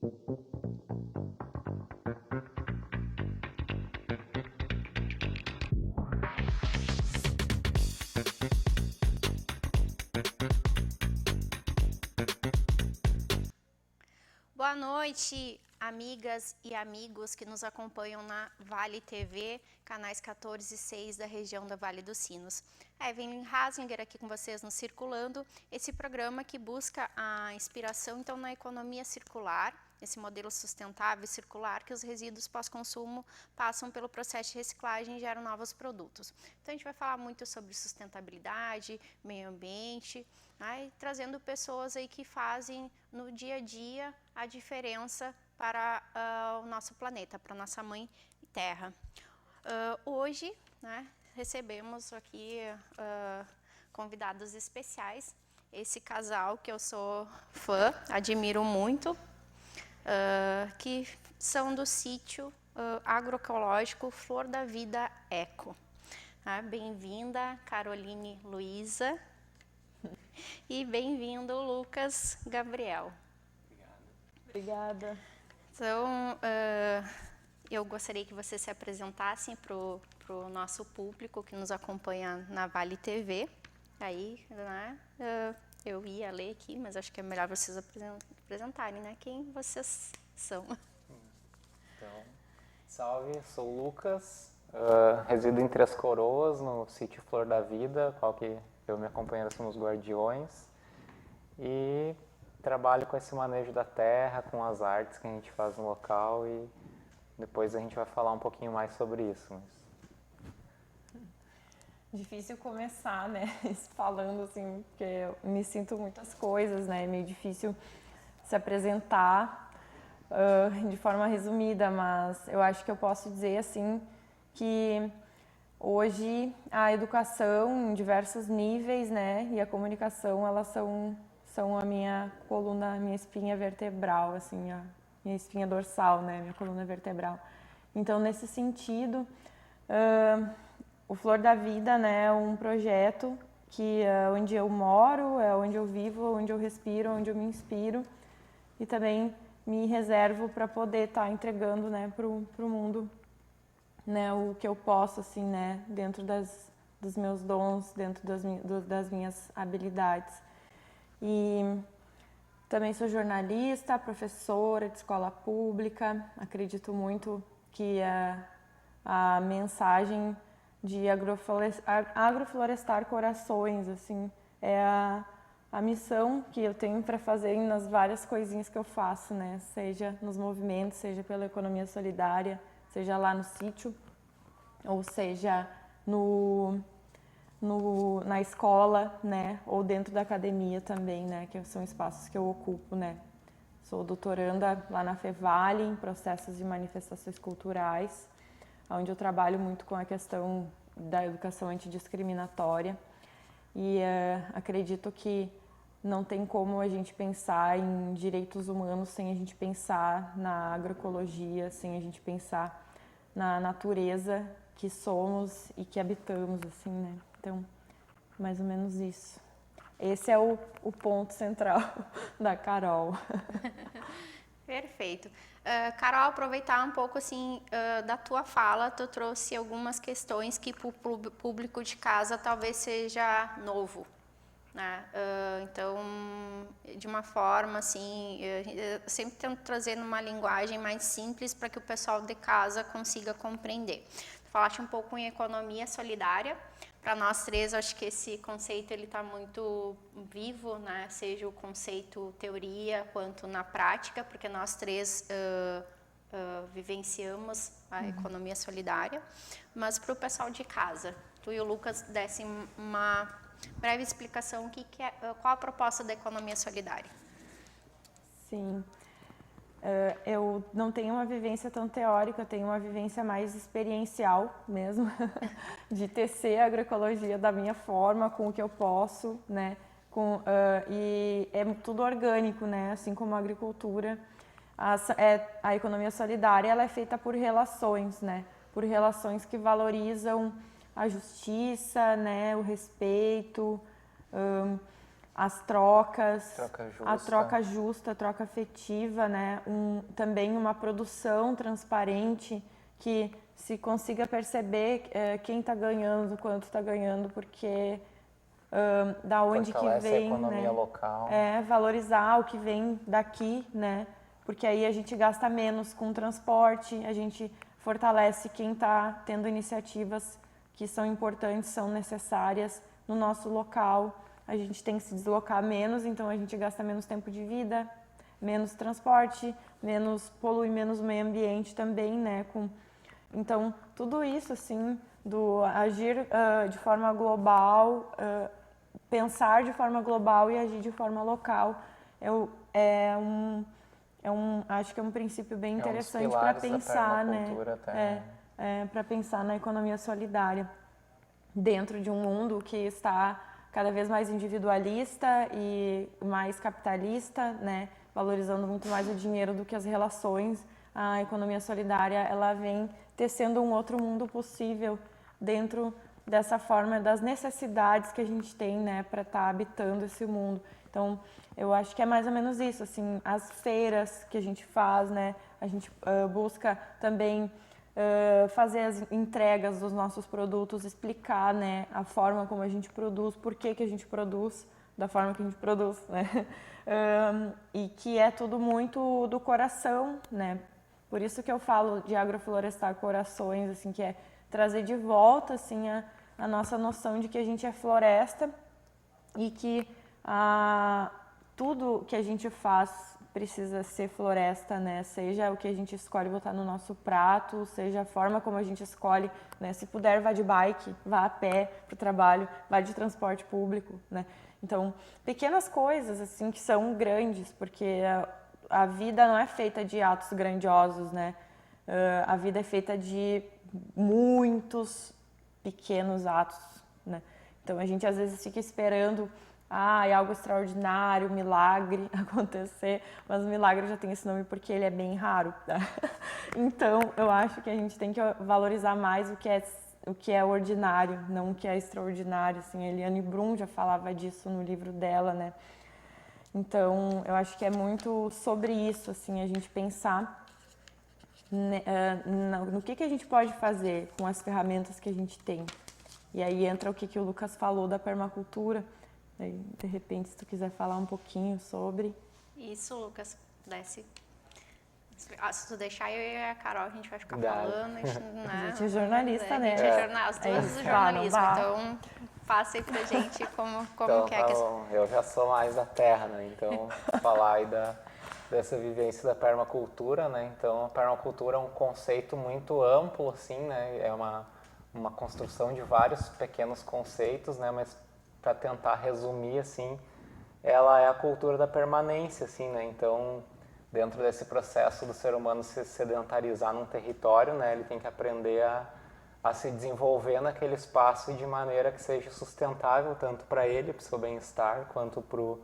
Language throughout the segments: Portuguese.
Boa noite, amigas e amigos que nos acompanham na Vale TV, canais 14 e 6 da região da Vale dos Sinos. Evelyn Hasinger aqui com vocês no Circulando, esse programa que busca a inspiração então na economia circular, esse modelo sustentável e circular que os resíduos pós-consumo passam pelo processo de reciclagem e geram novos produtos. Então a gente vai falar muito sobre sustentabilidade, meio ambiente, né, e trazendo pessoas aí que fazem no dia a dia a diferença para o nosso planeta, para a nossa mãe Terra. Hoje, né, recebemos aqui convidados especiais, esse casal que eu sou fã, admiro muito, que são do sítio agroecológico Flor da Vida Eco. Bem-vinda, Caroline Luiza, e bem-vindo, Lucas Gabriel. Obrigada. Então, eu gostaria que vocês se apresentassem para o nosso público que nos acompanha na Vale TV. Aí, né, eu ia ler aqui, mas acho que é melhor vocês apresentarem, né, quem vocês são. Então, salve, sou o Lucas, resido em Três Coroas, no sítio Flor da Vida, qual que eu e minha companheira somos guardiões, e trabalho com esse manejo da terra, com as artes que a gente faz no local, e depois a gente vai falar um pouquinho mais sobre isso. Mas... Difícil começar, né, falando assim, porque eu me sinto muitas coisas, né, é meio difícil se apresentar de forma resumida, mas eu acho que eu posso dizer assim que hoje a educação em diversos níveis, né, e a comunicação, elas são a minha coluna, a minha espinha vertebral, assim, a minha espinha dorsal, né, minha coluna vertebral. Então, nesse sentido, o Flor da Vida, né, é um projeto que é onde eu moro, é onde eu vivo, onde eu respiro, onde eu me inspiro e também me reservo para poder estar entregando, né, pro mundo, né, o que eu posso, assim, né, dentro dos meus dons, dentro das minhas habilidades. E também sou jornalista, professora de escola pública, acredito muito que a mensagem de agroflorestar corações, assim, é a missão que eu tenho para fazer nas várias coisinhas que eu faço, né? Seja nos movimentos, seja pela economia solidária, seja lá no sítio, ou seja na escola, né? Ou dentro da academia também, né? Que são espaços que eu ocupo, né? Sou doutoranda lá na Fevale em processos de manifestações culturais, onde eu trabalho muito com a questão da educação antidiscriminatória e acredito que não tem como a gente pensar em direitos humanos sem a gente pensar na agroecologia, sem a gente pensar na natureza que somos e que habitamos, assim, né? Então, mais ou menos isso. Esse é o ponto central da Carol. Perfeito. Carol, aproveitar um pouco assim da tua fala, tu trouxe algumas questões que para o público de casa talvez seja novo, né? Então, de uma forma assim, eu sempre tento trazer numa linguagem mais simples para que o pessoal de casa consiga compreender. Tu falaste um pouco em economia solidária. Para nós três, acho que esse conceito ele está muito vivo, né? Seja o conceito teoria quanto na prática, porque nós três vivenciamos a economia solidária. Mas para o pessoal de casa, tu e o Lucas dessem uma breve explicação qual a proposta da economia solidária. Sim. Eu não tenho uma vivência tão teórica, eu tenho uma vivência mais experiencial mesmo, de tecer a agroecologia da minha forma, com o que eu posso, né? E é tudo orgânico, né? Assim como a agricultura. A economia solidária ela é feita por relações, né? Por relações que valorizam a justiça, né? O respeito, as trocas, Troca a justa. troca justa, a troca afetiva, né? Também uma produção transparente que se consiga perceber quem está ganhando, quanto está ganhando, porque da onde que Fortalece a vem, economia né? local. Valorizar o que vem daqui, né? Porque aí a gente gasta menos com transporte, a gente fortalece quem está tendo iniciativas que são importantes, são necessárias no nosso local. A gente tem que se deslocar menos, então a gente gasta menos tempo de vida, menos transporte, polui menos o meio ambiente também, né? Então, tudo isso, assim, do agir de forma global, pensar de forma global e agir de forma local, acho que é um princípio bem interessante para pensar, né? Para pensar na economia solidária dentro de um mundo que está cada vez mais individualista e mais capitalista, né? Valorizando muito mais o dinheiro do que as relações. A economia solidária, ela vem tecendo um outro mundo possível dentro dessa forma das necessidades que a gente tem, né, para estar habitando esse mundo. Então, eu acho que é mais ou menos isso, assim, as feiras que a gente faz, né, a gente busca também fazer as entregas dos nossos produtos, explicar, né, a forma como a gente produz, por que a gente produz da forma que a gente produz, né, e que é tudo muito do coração, né, por isso que eu falo de agroflorestar corações, assim, que é trazer de volta, assim, a nossa noção de que a gente é floresta e que tudo que a gente faz precisa ser floresta, né? Seja o que a gente escolhe botar no nosso prato, seja a forma como a gente escolhe, né? Se puder, vá de bike, vá a pé para o trabalho, vá de transporte público, né? Então, pequenas coisas, assim, que são grandes, porque a vida não é feita de atos grandiosos, né? A vida é feita de muitos pequenos atos, né? Então a gente às vezes fica esperando algo extraordinário, milagre acontecer, mas o milagre já tem esse nome porque ele é bem raro, tá? Então eu acho que a gente tem que valorizar mais o que é ordinário, não o que é extraordinário, assim. A Eliane Brum já falava disso no livro dela, né? Então eu acho que é muito sobre isso, assim, a gente pensar no que a gente pode fazer com as ferramentas que a gente tem. E aí entra o que o Lucas falou da permacultura. Aí, de repente, se tu quiser falar um pouquinho sobre... Isso, Lucas, desce. Se tu deixar, eu e a Carol, a gente vai ficar Dá. falando. A gente é jornalista, né? A gente é as duas do jornalismo, então passa aí pra gente como Então, que é que... eu já sou mais da terra, né? Então, falar aí dessa vivência da permacultura, né? Então, a permacultura é um conceito muito amplo, assim, né? É uma construção de vários pequenos conceitos, né? Mas para tentar resumir, assim, ela é a cultura da permanência, assim, né? Então, dentro desse processo do ser humano se sedentarizar num território, né? Ele tem que aprender a se desenvolver naquele espaço de maneira que seja sustentável, tanto para ele, para o seu bem-estar, quanto para o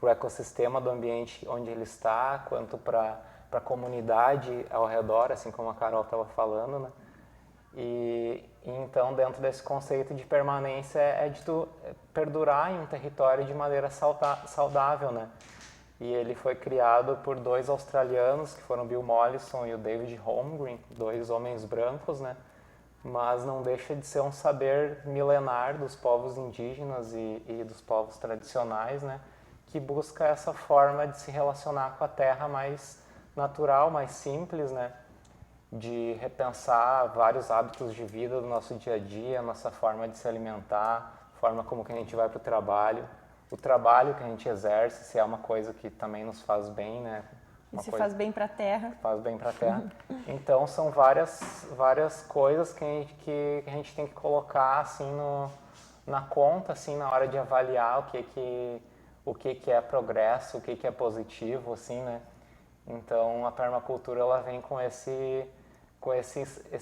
ecossistema do ambiente onde ele está, quanto para a comunidade ao redor, assim como a Carol estava falando, né? E então, dentro desse conceito de permanência, é de tu perdurar em um território de maneira saudável, né? E ele foi criado por dois australianos, que foram Bill Mollison e o David Holmgren, dois homens brancos, né? Mas não deixa de ser um saber milenar dos povos indígenas e dos povos tradicionais, né? Que busca essa forma de se relacionar com a terra mais natural, mais simples, né? De repensar vários hábitos de vida do nosso dia a dia, nossa forma de se alimentar, forma como que a gente vai para o trabalho que a gente exerce, se é uma coisa que também nos faz bem, né? E se faz bem para a terra. Faz bem para a terra. Então, são várias coisas que a gente tem que colocar, assim, na conta, assim, na hora de avaliar o que é progresso, o que é positivo, assim, né? Então, a permacultura, ela vem com esse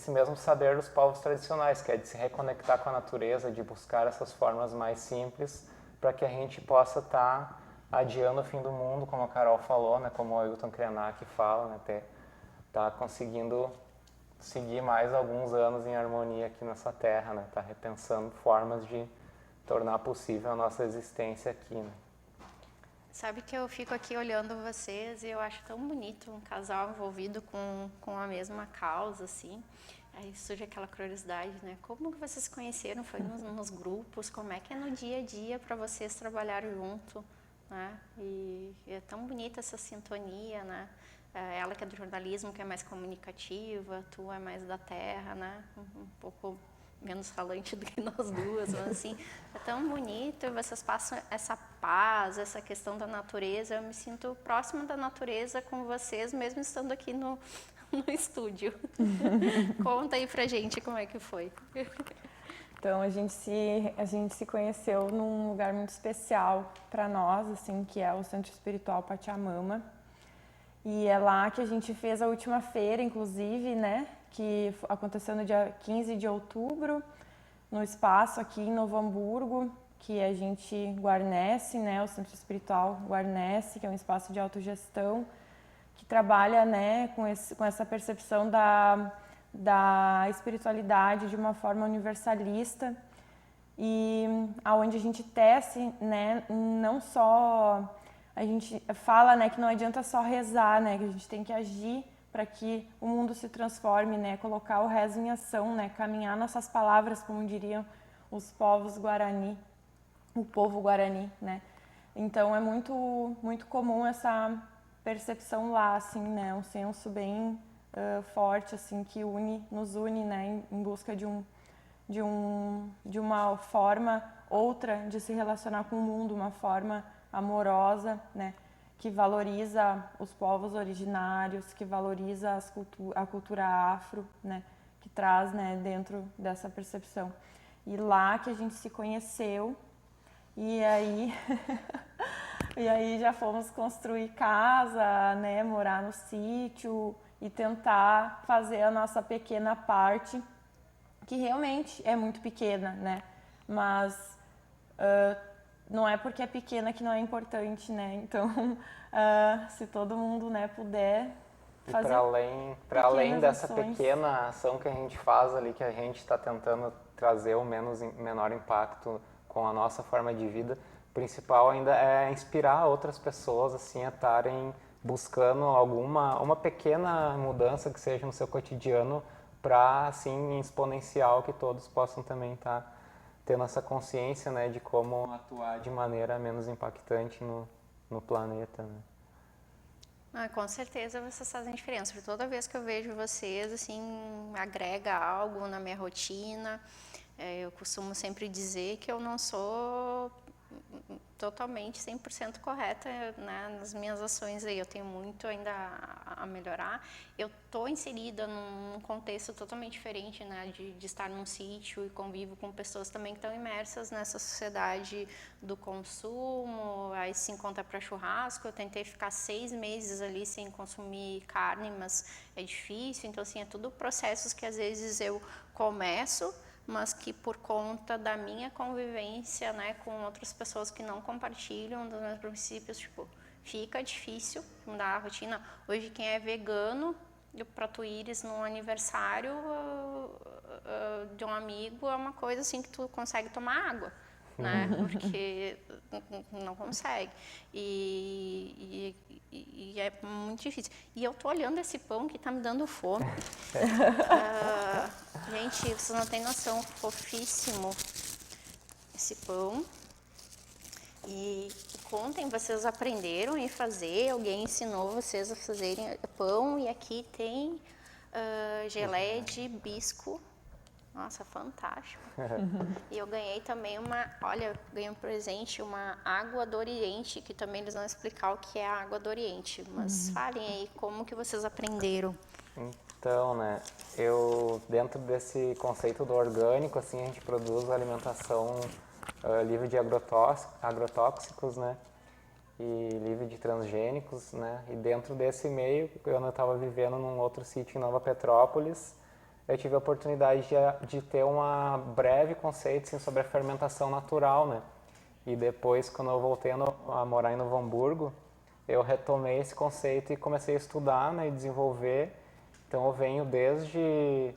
mesmo saber dos povos tradicionais, que é de se reconectar com a natureza, de buscar essas formas mais simples para que a gente possa estar adiando o fim do mundo, como a Carol falou, né, como o Ailton Krenak fala, né, tá conseguindo seguir mais alguns anos em harmonia aqui nessa terra, né, tá repensando formas de tornar possível a nossa existência aqui, né. Sabe que eu fico aqui olhando vocês e eu acho tão bonito um casal envolvido com a mesma causa, assim. Aí surge aquela curiosidade, né? Como que vocês se conheceram? Foi nos grupos? Como é que é no dia a dia para vocês trabalhar junto, né? E é tão bonita essa sintonia, né? Ela que é do jornalismo, que é mais comunicativa, tu é mais da terra, né? Um pouco menos falante do que nós duas, mas assim, é tão bonito, vocês passam essa paz, essa questão da natureza, eu me sinto próxima da natureza com vocês, mesmo estando aqui no estúdio. Conta aí pra gente como é que foi. Então a gente se conheceu num lugar muito especial para nós, assim, que é o Centro Espiritual Pachamama. E é lá que a gente fez a última feira, inclusive, né, que aconteceu no dia 15 de outubro, no espaço aqui em Novo Hamburgo, que a gente guarnece, né, o Centro Espiritual Guarnece, que é um espaço de autogestão, que trabalha, né, com essa percepção da espiritualidade de uma forma universalista e aonde a gente tece, né, não só a gente fala, né, que não adianta só rezar, né, que a gente tem que agir para que o mundo se transforme, né, colocar o rezo em ação, né, caminhar nossas palavras, como diriam os povos guarani, o povo guarani, né. Então é muito comum essa percepção lá, assim, né, um senso bem forte, assim, que nos une, né, em busca de uma forma outra de se relacionar com o mundo, uma forma amorosa, né, que valoriza os povos originários, que valoriza a cultura afro, né, que traz, né, dentro dessa percepção. E lá que a gente se conheceu, e aí e aí já fomos construir casa, né, morar no sítio e tentar fazer a nossa pequena parte, que realmente é muito pequena, né, mas não é porque é pequena que não é importante, né? Então, se todo mundo, né, puder fazer para além dessa ações. pequena ação que a gente faz ali, que a gente está tentando trazer o menor impacto com a nossa forma de vida, o principal ainda é inspirar outras pessoas assim a estarem buscando uma pequena mudança que seja no seu cotidiano para assim em exponencial que todos possam também estar tendo essa consciência, né, de como atuar de maneira menos impactante no planeta, né? Com certeza vocês fazem diferença. Porque toda vez que eu vejo vocês, assim, agrega algo na minha rotina. Eu costumo sempre dizer que eu não sou totalmente 100% correta, né, nas minhas ações aí. Eu tenho muito ainda a melhorar. Eu estou inserida num contexto totalmente diferente, né, de estar num sítio e convivo com pessoas também que estão imersas nessa sociedade do consumo, aí se encontra para churrasco. Eu tentei ficar 6 meses ali sem consumir carne, mas é difícil. Então, assim, é tudo processos que às vezes eu começo, mas que por conta da minha convivência, né, com outras pessoas que não compartilham dos meus princípios, tipo, fica difícil mudar a rotina. Hoje quem é vegano, para tu ires num aniversário de um amigo, é uma coisa assim que tu consegue tomar água, né, porque não consegue. E é muito difícil. E eu tô olhando esse pão que tá me dando fome. Gente, vocês não têm noção, fofíssimo esse pão. E contem, vocês aprenderam a fazer? Alguém ensinou vocês a fazerem pão? E aqui tem geleia de hibisco. Nossa, fantástico. E eu ganhei também ganhei um presente, uma água do Oriente, que também eles vão explicar o que é a água do Oriente. Mas falem aí, como que vocês aprenderam? Então, né, dentro desse conceito do orgânico, assim, a gente produz alimentação livre de agrotóxicos, né, e livre de transgênicos, né, e dentro desse meio, quando eu estava vivendo num outro sítio em Nova Petrópolis, eu tive a oportunidade de ter uma breve conceito assim, sobre a fermentação natural, né, e depois, quando eu voltei a morar em Novo Hamburgo, eu retomei esse conceito e comecei a estudar, né, e desenvolver. Então eu venho desde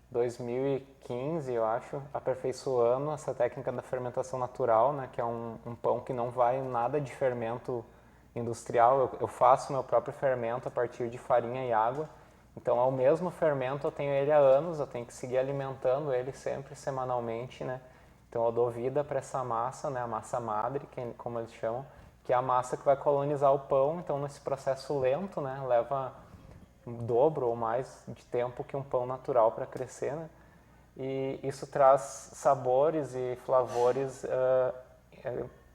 2015, eu acho, aperfeiçoando essa técnica da fermentação natural, né, que é um pão que não vai nada de fermento industrial, eu faço meu próprio fermento a partir de farinha e água. Então é o mesmo fermento, eu tenho ele há anos, eu tenho que seguir alimentando ele sempre semanalmente, né? Então eu dou vida para essa massa, né? A massa madre, como eles chamam, que é a massa que vai colonizar o pão. Então nesse processo lento, né? Leva o dobro ou mais de tempo que um pão natural para crescer, né? E isso traz sabores e flavores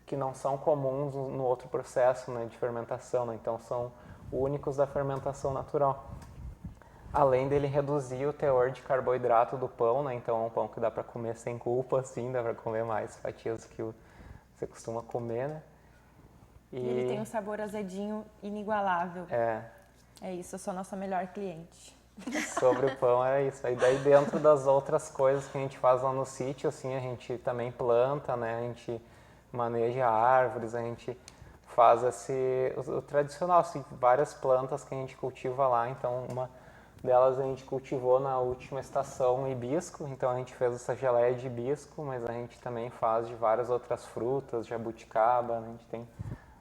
que não são comuns no outro processo, né, de fermentação, né? Então são únicos da fermentação natural. Além dele reduzir o teor de carboidrato do pão, né? Então é um pão que dá para comer sem culpa, assim, dá para comer mais fatias que você costuma comer, né? E ele tem um sabor azedinho inigualável. É isso, eu sou a nossa melhor cliente. Sobre o pão é isso. Aí daí dentro das outras coisas que a gente faz lá no sítio, assim, a gente também planta, né? A gente maneja árvores, a gente faz o tradicional, assim, várias plantas que a gente cultiva lá. Então uma delas a gente cultivou na última estação hibisco, então a gente fez essa geleia de hibisco, mas a gente também faz de várias outras frutas, jabuticaba, né? A gente tem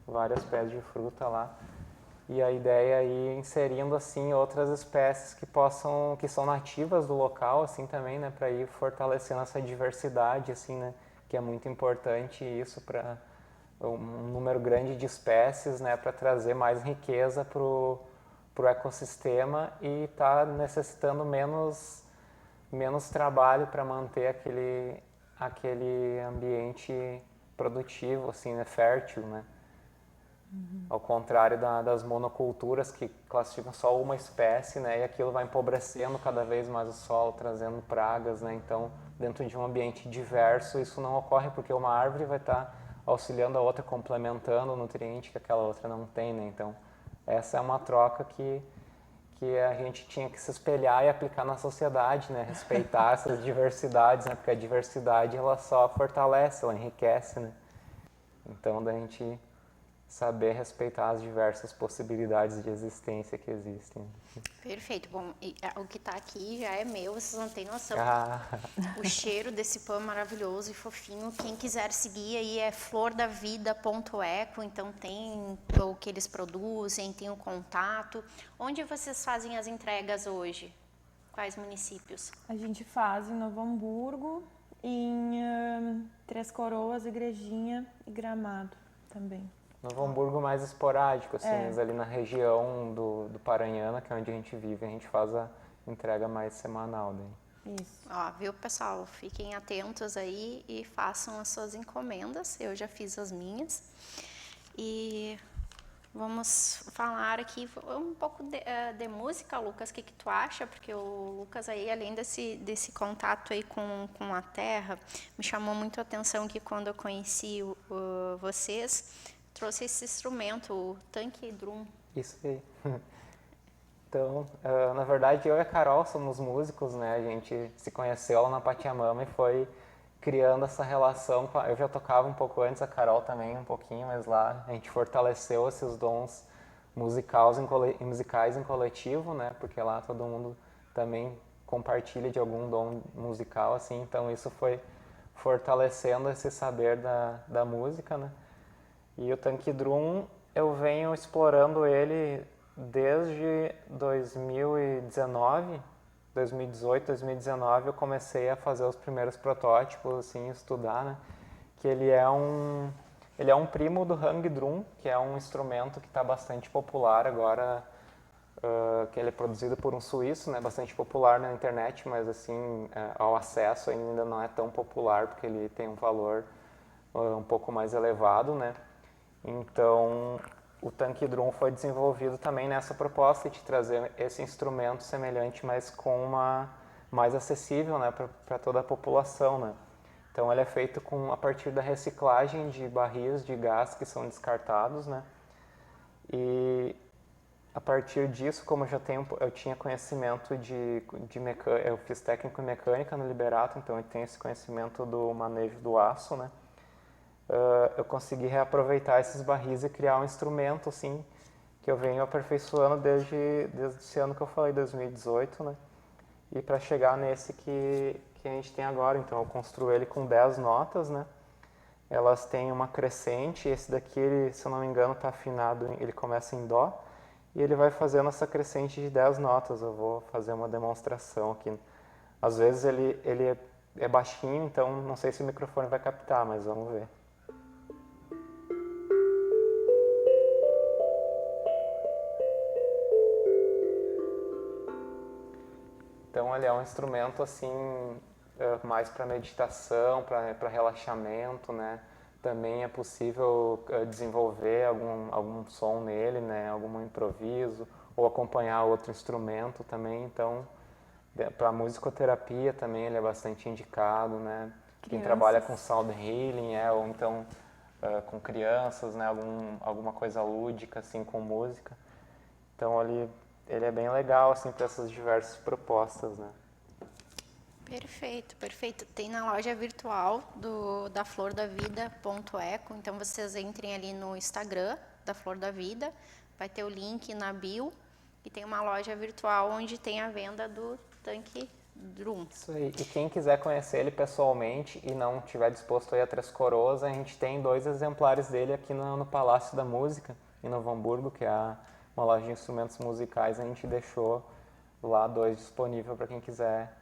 várias pés de fruta lá. E a ideia é ir inserindo assim outras espécies que são nativas do local, assim também, né, para ir fortalecendo essa diversidade, assim, né, que é muito importante isso para um número grande de espécies, né, para trazer mais riqueza pro ecossistema e tá necessitando menos trabalho para manter aquele ambiente produtivo, assim, né, fértil, né. Ao contrário das monoculturas que classificam só uma espécie, né, e aquilo vai empobrecendo cada vez mais o solo, trazendo pragas, né. Então, dentro de um ambiente diverso, isso não ocorre porque uma árvore vai estar auxiliando a outra, complementando o nutriente que aquela outra não tem, né. Então, essa é uma troca que a gente tinha que se espelhar e aplicar na sociedade, né, respeitar essas diversidades, né, porque a diversidade ela só fortalece, ela enriquece, né. Então, da gente saber respeitar as diversas possibilidades de existência que existem. Perfeito. Bom, o que está aqui já é meu, vocês não têm noção. O cheiro desse pão é maravilhoso e fofinho. Quem quiser seguir aí é flordavida.eco, então tem o que eles produzem, tem o contato. Onde vocês fazem as entregas hoje? Quais municípios? A gente faz em Novo Hamburgo, em Três Coroas, Igrejinha e Gramado também. Novo Hamburgo mais esporádico, assim, mas ali na região do Paranhana, que é onde a gente vive, a gente faz a entrega mais semanal daí. Isso. Ó, viu, pessoal? Fiquem atentos aí e façam as suas encomendas. Eu já fiz as minhas. E vamos falar aqui um pouco de música, Lucas. O que tu acha? Porque o Lucas aí, além desse contato aí com a terra, me chamou muito a atenção que quando eu conheci vocês, trouxe esse instrumento, o tanque drum. Isso aí. Então, na verdade, eu e a Carol somos músicos, né? A gente se conheceu lá na Pachamama e foi criando essa relação. Eu já tocava um pouco antes, a Carol também um pouquinho, mas lá a gente fortaleceu esses dons musicais em coletivo, né? Porque lá todo mundo também compartilha de algum dom musical, assim. Então, isso foi fortalecendo esse saber da música, né? E o tanque drum, eu venho explorando ele desde 2019, 2018, 2019, eu comecei a fazer os primeiros protótipos, assim, estudar, né? Que ele é um primo do hang drum, que é um instrumento que está bastante popular agora, que ele é produzido por um suíço, né? Bastante popular na internet, mas assim, ao acesso ainda não é tão popular, porque ele tem um valor um pouco mais elevado, né? Então, o tanque drum foi desenvolvido também nessa proposta de trazer esse instrumento semelhante, mas mais acessível, né, para toda a população, né. Então, ele é feito a partir da reciclagem de barris de gás que são descartados, né. E a partir disso, como eu tinha conhecimento de mecânica, eu fiz técnico em mecânica no Liberato, então eu tenho esse conhecimento do manejo do aço, né. Eu consegui reaproveitar esses barris e criar um instrumento, assim, que eu venho aperfeiçoando desde esse ano que eu falei, 2018, né? E para chegar nesse que a gente tem agora. Então, eu construo ele com 10 notas, né? elas têm uma crescente, esse daqui, ele, se eu não me engano, está afinado, ele começa em Dó, e ele vai fazendo essa crescente de 10 notas. Eu vou fazer uma demonstração aqui. Às vezes ele é baixinho, então não sei se o microfone vai captar, mas vamos ver. Então ele é um instrumento assim mais para meditação, para relaxamento, né? Também é possível desenvolver algum som nele, né? Algum improviso ou acompanhar outro instrumento também. Então para musicoterapia também ele é bastante indicado, né? Quem trabalha com sound healing, ou então com crianças, né? Alguma coisa lúdica assim com música. Então ele é bem legal assim para essas diversas propostas, né? Perfeito, perfeito. Tem na loja virtual da Flor da Vida.eco, então vocês entrem ali no Instagram da Flor da Vida, vai ter o link na bio e tem uma loja virtual onde tem a venda do tanque drum. Isso aí. E quem quiser conhecer ele pessoalmente e não estiver disposto a ir a Três Coroas, a gente tem 2 exemplares dele aqui no Palácio da Música, em Novo Hamburgo, que é uma loja de instrumentos musicais. A gente deixou lá 2 disponíveis para quem quiser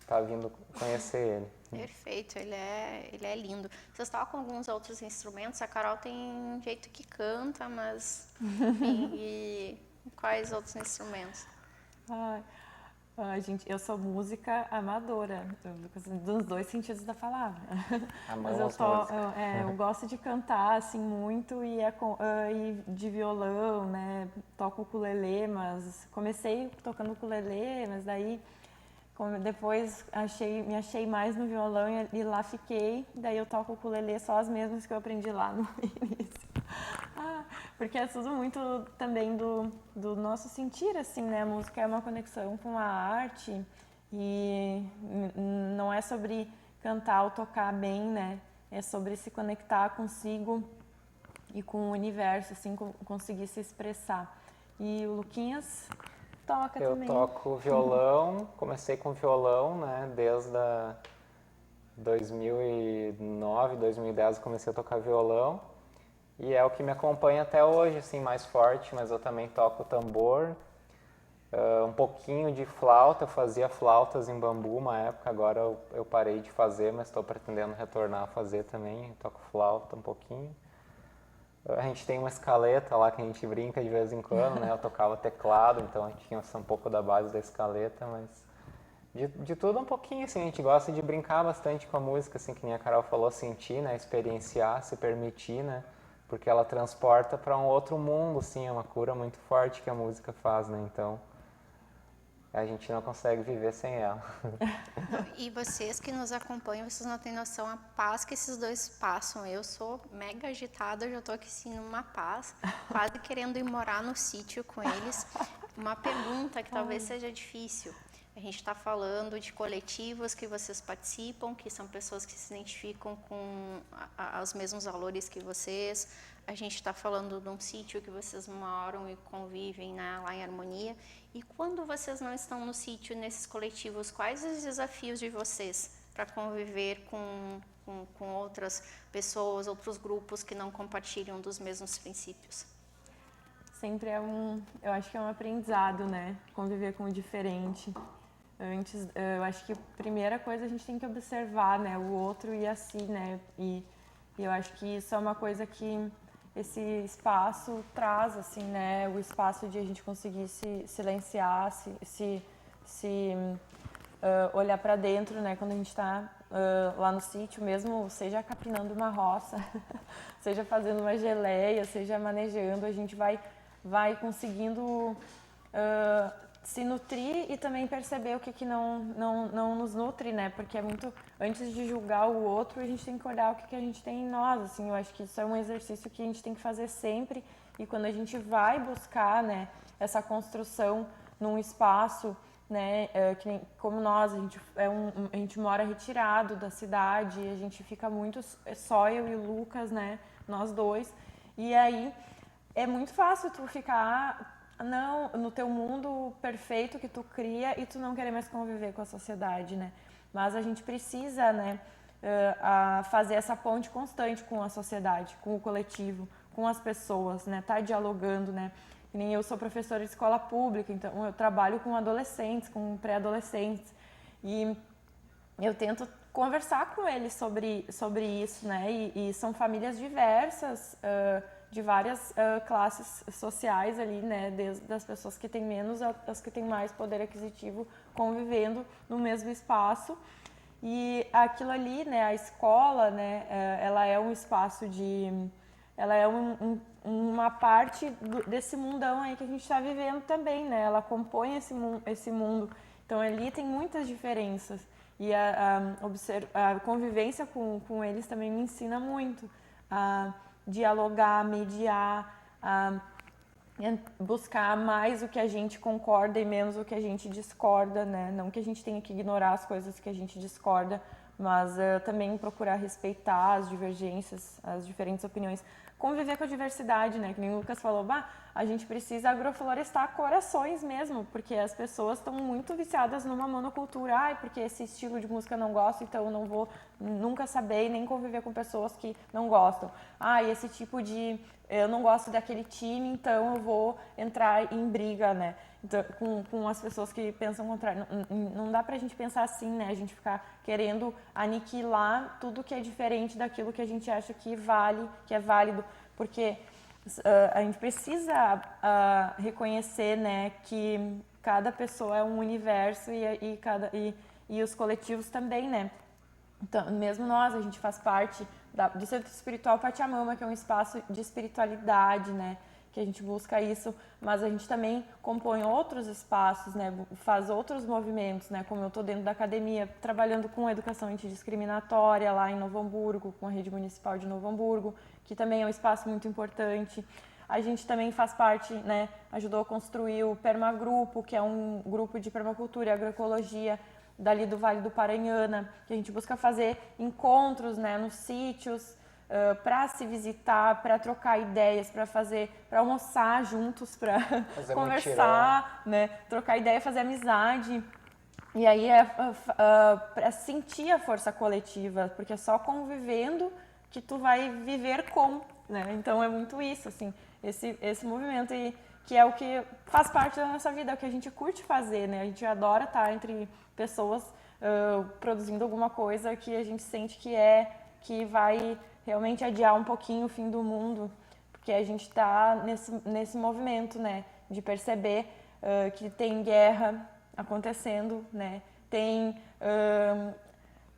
estar vindo conhecer ele. Perfeito, ele é lindo. Vocês tocam alguns outros instrumentos? A Carol tem um jeito que canta, mas enfim, e quais outros instrumentos? Gente, eu sou música amadora, dos 2 sentidos da palavra. Mas eu gosto de cantar assim muito e de violão, né? Toco ukulele, mas comecei tocando ukulele, mas daí depois me achei mais no violão e lá fiquei. Daí eu toco ukulele só as mesmas que eu aprendi lá no início. Porque é tudo muito também do nosso sentir, assim, né? A música é uma conexão com a arte e não é sobre cantar ou tocar bem, né? É sobre se conectar consigo e com o universo, assim, conseguir se expressar. E o Luquinhas toca também. Eu toco violão, comecei com violão, né? Desde 2009, 2010 eu comecei a tocar violão. E é o que me acompanha até hoje, assim, mais forte, mas eu também toco tambor, um pouquinho de flauta. Eu fazia flautas em bambu uma época, agora eu parei de fazer, mas estou pretendendo retornar a fazer também. Eu toco flauta um pouquinho. A gente tem uma escaleta lá que a gente brinca de vez em quando, né? Eu tocava teclado, então a gente tinha um pouco da base da escaleta, mas de tudo um pouquinho, assim. A gente gosta de brincar bastante com a música, assim, que nem a Carol falou, sentir, né? Experienciar, se permitir, né? Porque ela transporta para um outro mundo, assim, é uma cura muito forte que a música faz, né? Então, a gente não consegue viver sem ela. E vocês que nos acompanham, vocês não têm noção a paz que esses 2 passam. Eu sou mega agitada, eu já tô aqui assim numa paz, quase querendo ir morar no sítio com eles. Uma pergunta que talvez seja difícil. A gente está falando de coletivos que vocês participam, que são pessoas que se identificam com os mesmos valores que vocês. A gente está falando de um sítio que vocês moram e convivem, né, lá em harmonia. E quando vocês não estão no sítio, nesses coletivos, quais os desafios de vocês para conviver com outras pessoas, outros grupos que não compartilham dos mesmos princípios? Sempre eu acho que é um aprendizado, né? Conviver com o diferente. Eu acho que a primeira coisa a gente tem que observar, né? O outro e assim, né? E eu acho que isso é uma coisa que esse espaço traz, assim, né? O espaço de a gente conseguir se silenciar, olhar para dentro, né? Quando a gente está lá no sítio, mesmo seja capinando uma roça, seja fazendo uma geleia, seja manejando, a gente vai conseguindo se nutrir e também perceber o que não nos nutre, né? Porque é muito, antes de julgar o outro, a gente tem que olhar o que a gente tem em nós, assim. Eu acho que isso é um exercício que a gente tem que fazer sempre, e quando a gente vai buscar, né, essa construção num espaço, né, como nós, a gente mora retirado da cidade, a gente fica muito, só eu e o Lucas, né, nós 2, e aí é muito fácil tu ficar no teu mundo perfeito que tu cria e tu não querer mais conviver com a sociedade, né? Mas a gente precisa, né, a fazer essa ponte constante com a sociedade, com o coletivo, com as pessoas, né? Tá dialogando, né? Que nem eu sou professora de escola pública, então eu trabalho com adolescentes, com pré-adolescentes, e eu tento conversar com eles sobre isso, né? E são famílias diversas, de várias classes sociais ali, né? Desde as pessoas que têm menos às que têm mais poder aquisitivo, convivendo no mesmo espaço. E aquilo ali, né? A escola, né? Ela é um espaço ela é uma parte desse mundão aí que a gente está vivendo também, né? Ela compõe esse mundo. Então ali tem muitas diferenças. E a convivência com eles também me ensina muito a dialogar, mediar, a buscar mais o que a gente concorda e menos o que a gente discorda, né? Não que a gente tenha que ignorar as coisas que a gente discorda, mas também procurar respeitar as divergências, as diferentes opiniões. Conviver com a diversidade, né? Que nem o Lucas falou, a gente precisa agroflorestar corações mesmo, porque as pessoas estão muito viciadas numa monocultura. Porque esse estilo de música eu não gosto, então eu não vou nunca saber e nem conviver com pessoas que não gostam. Esse tipo de... eu não gosto daquele time, então eu vou entrar em briga, né? Então, com as pessoas que pensam contrário. Não dá pra gente pensar assim, né? A gente ficar querendo aniquilar tudo que é diferente daquilo que a gente acha que vale, que é válido, porque a gente precisa reconhecer, né, que cada pessoa é um universo e os coletivos também, né? Então, mesmo nós, a gente faz parte do Centro Espiritual Pachamama, que é um espaço de espiritualidade, né? Que a gente busca isso, mas a gente também compõe outros espaços, né? Faz outros movimentos, né? Como eu estou dentro da academia, trabalhando com educação antidiscriminatória lá em Novo Hamburgo, com a Rede Municipal de Novo Hamburgo, que também é um espaço muito importante. A gente também faz parte, né? Ajudou a construir o Permagrupo, que é um grupo de permacultura e agroecologia dali do Vale do Paranhana, que a gente busca fazer encontros, né? Nos sítios, para se visitar, para trocar ideias, para almoçar juntos, para conversar, né? Trocar ideia, fazer amizade. E aí para sentir a força coletiva, porque é só convivendo que tu vai viver com, né? Então é muito isso, assim, esse movimento que é o que faz parte da nossa vida, é o que a gente curte fazer, né? A gente adora estar entre pessoas produzindo alguma coisa que a gente sente que vai realmente adiar um pouquinho o fim do mundo, porque a gente está nesse movimento, né, de perceber que tem guerra acontecendo, né, tem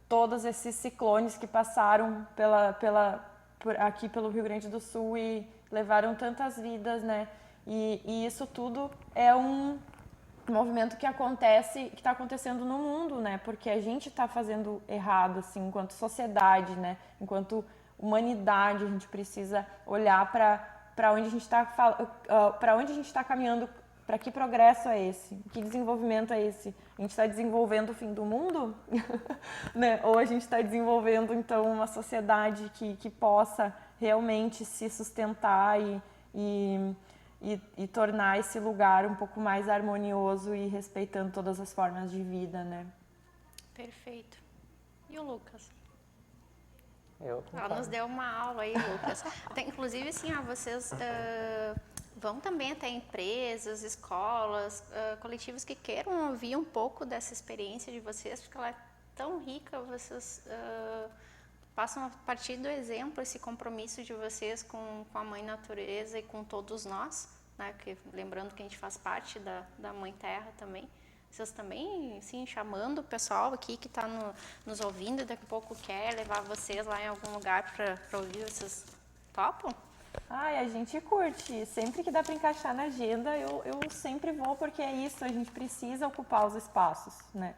todos esses ciclones que passaram aqui pelo Rio Grande do Sul e levaram tantas vidas, né, e isso tudo é um movimento que está acontecendo no mundo, né, porque a gente está fazendo errado, assim, enquanto sociedade, né, enquanto humanidade, a gente precisa olhar para onde a gente está caminhando, para que progresso é esse, que desenvolvimento é esse. A gente está desenvolvendo o fim do mundo, né? Ou a gente está desenvolvendo então uma sociedade que possa realmente se sustentar e tornar esse lugar um pouco mais harmonioso e respeitando todas as formas de vida, né? Perfeito. E o Lucas? Ela nos deu uma aula aí, Lucas. Inclusive, assim, vocês vão também até empresas, escolas, coletivos que queiram ouvir um pouco dessa experiência de vocês, porque ela é tão rica, vocês passam a partir do exemplo, esse compromisso de vocês com a Mãe Natureza e com todos nós, né? Que, lembrando que a gente faz parte da Mãe Terra também. Vocês também, sim, chamando o pessoal aqui que está nos ouvindo, daqui a pouco quer levar vocês lá em algum lugar para ouvir, vocês topam? A gente curte. Sempre que dá para encaixar na agenda, eu sempre vou, porque é isso, a gente precisa ocupar os espaços, né?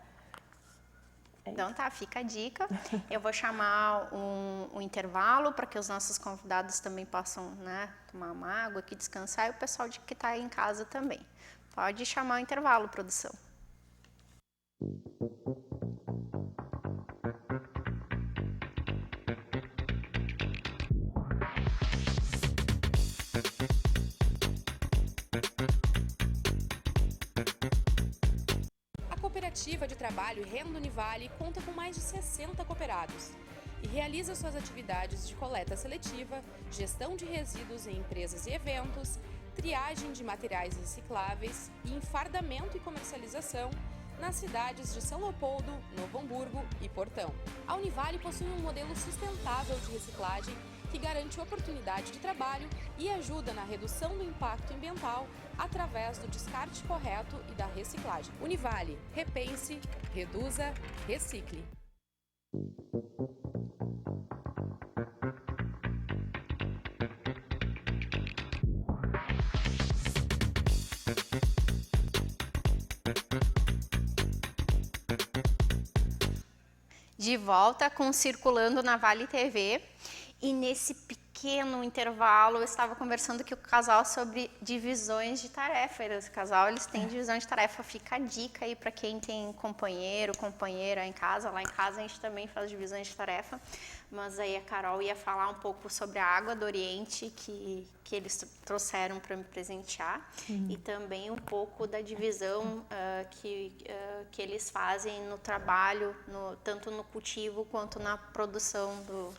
Então tá, fica a dica. Eu vou chamar um intervalo para que os nossos convidados também possam, né, tomar uma água aqui, descansar, e o pessoal que está aí em casa também. Pode chamar o intervalo, produção. A Cooperativa de Trabalho Renda Univale conta com mais de 60 cooperados. e realiza suas atividades de coleta seletiva, gestão de resíduos em empresas e eventos, triagem de materiais recicláveis e enfardamento e comercialização nas cidades de São Leopoldo, Novo Hamburgo e Portão. A Univale possui um modelo sustentável de reciclagem que garante oportunidade de trabalho e ajuda na redução do impacto ambiental através do descarte correto e da reciclagem. Univale, repense, reduza, recicle. De volta com Circulando na Vale TV, e nesse pequeno intervalo eu estava conversando com o casal sobre divisões de tarefa. Esse casal, eles têm divisão de tarefa, fica a dica aí para quem tem companheiro, companheira em casa. Lá em casa a gente também faz divisões de tarefa, mas aí a Carol ia falar um pouco sobre a água do Oriente que eles trouxeram para me presentear, e também um pouco da divisão que eles fazem no trabalho, tanto no cultivo quanto na produção do...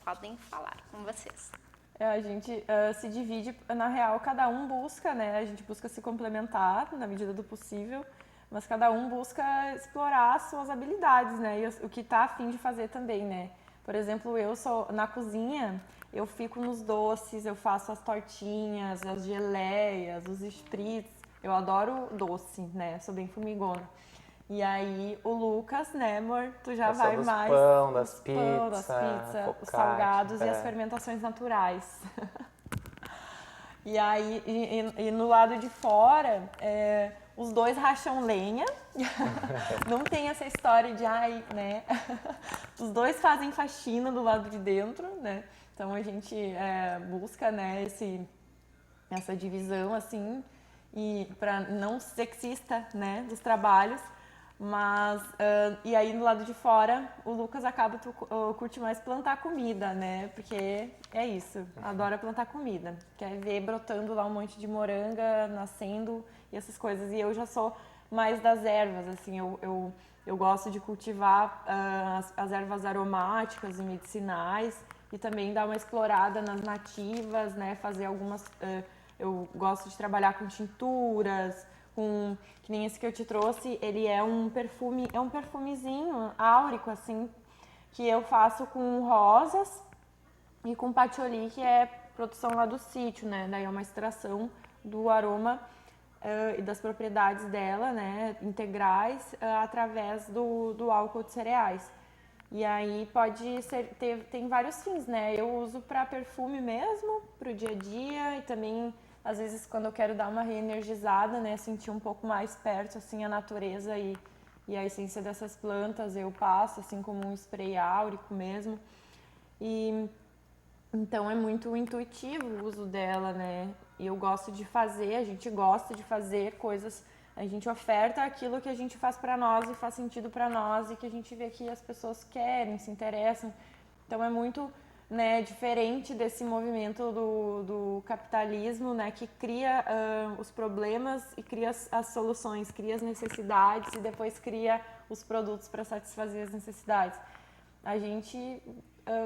Podem falar com vocês. A gente se divide, na real, cada um busca, né? A gente busca se complementar na medida do possível, mas cada um busca explorar as suas habilidades, né? E o que está a fim de fazer também, né? Por exemplo, eu sou na cozinha, eu fico nos doces, eu faço as tortinhas, as geleias, os spritz. Eu adoro doce, né? Sou bem formigona. E aí, o Lucas, né, amor? Tu já vai mais... Pão, das pizzas, os salgados e as fermentações naturais. E aí, e no lado de fora, os dois racham lenha. Não tem essa história de, né? Os dois fazem faxina do lado de dentro, né? Então, a gente busca, né, essa divisão, assim, e para não sexista, né, dos trabalhos. Mas, e aí no lado de fora, o Lucas curte mais plantar comida, né? Porque é isso, adora plantar comida. Quer ver brotando lá um monte de moranga, nascendo e essas coisas. E eu já sou mais das ervas, assim, eu gosto de cultivar as ervas aromáticas e medicinais e também dar uma explorada nas nativas, né? Fazer algumas... eu gosto de trabalhar com tinturas, que nem esse que eu te trouxe, ele é um perfumezinho áurico, assim, que eu faço com rosas e com patchouli, que é produção lá do sítio, né? Daí é uma extração do aroma e das propriedades dela, né? Integrais, através do álcool de cereais. E aí tem vários fins, né? Eu uso para perfume mesmo, para o dia a dia, e também... Às vezes, quando eu quero dar uma reenergizada, né, sentir um pouco mais perto, assim, a natureza e a essência dessas plantas, eu passo, assim, como um spray áurico mesmo. E, então, é muito intuitivo o uso dela, né? E eu gosto de fazer, a gente gosta de fazer coisas, a gente oferta aquilo que a gente faz para nós e faz sentido para nós e que a gente vê que as pessoas querem, se interessam. Então, é muito... né, diferente desse movimento do capitalismo, né, que cria os problemas e cria as soluções, cria as necessidades e depois cria os produtos para satisfazer as necessidades. A gente